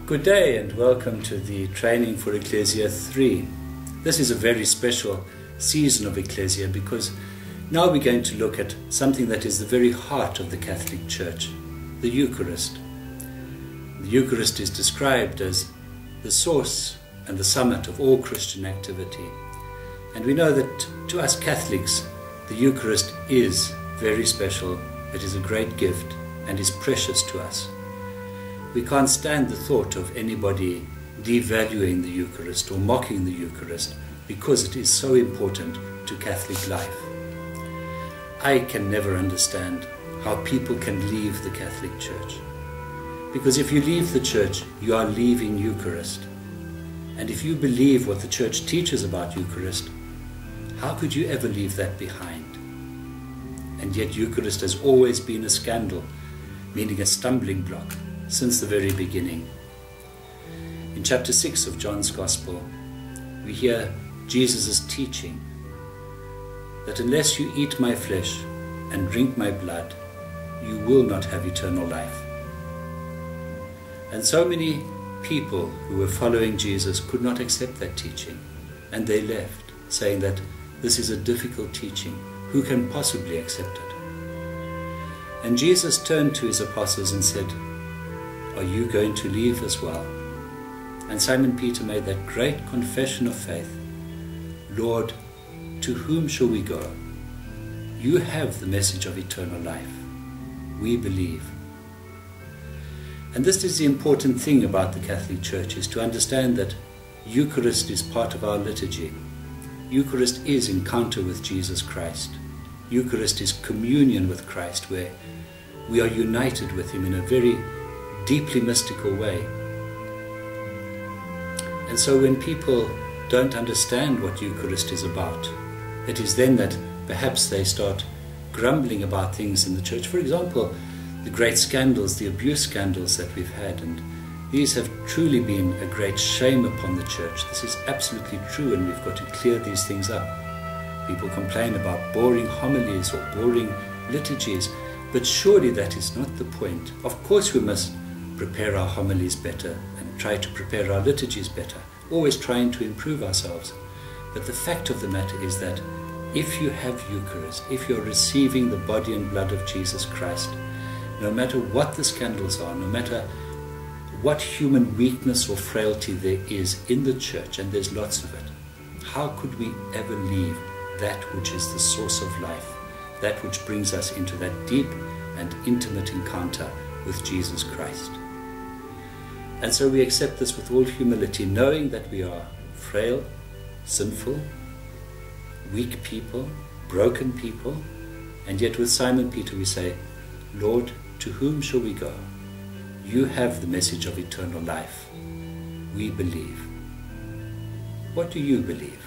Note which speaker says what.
Speaker 1: Good day and welcome to the training for Ecclesia 3. This is a very special season of Ecclesia because now we're going to look at something that is the very heart of the Catholic Church, the Eucharist. The Eucharist is described as the source and the summit of all Christian activity. And we know that to us Catholics, the Eucharist is very special. It is a great gift and is precious to us. We can't stand the thought of anybody devaluing the Eucharist or mocking the Eucharist because it is so important to Catholic life. I can never understand how people can leave the Catholic Church. Because if you leave the Church, you are leaving Eucharist. And if you believe what the Church teaches about Eucharist, how could you ever leave that behind? And yet Eucharist has always been a scandal, meaning a stumbling block, since the very beginning. In chapter 6 of John's Gospel, we hear Jesus' teaching that unless you eat my flesh and drink my blood, you will not have eternal life. And so many people who were following Jesus could not accept that teaching, and they left, saying that this is a difficult teaching. Who can possibly accept it? And Jesus turned to his apostles and said, "Are you going to leave as well?" And Simon Peter made that great confession of faith. "Lord, to whom shall we go? You have the message of eternal life. We believe." And this is the important thing about the Catholic Church, is to understand that Eucharist is part of our liturgy. Eucharist is encounter with Jesus Christ. Eucharist is communion with Christ, where we are united with him in a very deeply mystical way. And so when people don't understand what Eucharist is about, it is then that perhaps they start grumbling about things in the Church. For example, the great scandals, the abuse scandals that we've had, and these have truly been a great shame upon the Church. This is absolutely true, and we've got to clear these things up. People complain about boring homilies or boring liturgies, but surely that is not the point. Of course we must prepare our homilies better and try to prepare our liturgies better, always trying to improve ourselves. But the fact of the matter is that if you have Eucharist, if you're receiving the body and blood of Jesus Christ, no matter what the scandals are, no matter what human weakness or frailty there is in the Church, and there's lots of it, how could we ever leave that which is the source of life, that which brings us into that deep and intimate encounter with Jesus Christ? And so we accept this with all humility, knowing that we are frail, sinful, weak people, broken people, and yet with Simon Peter we say, "Lord, to whom shall we go? You have the message of eternal life. We believe." What do you believe?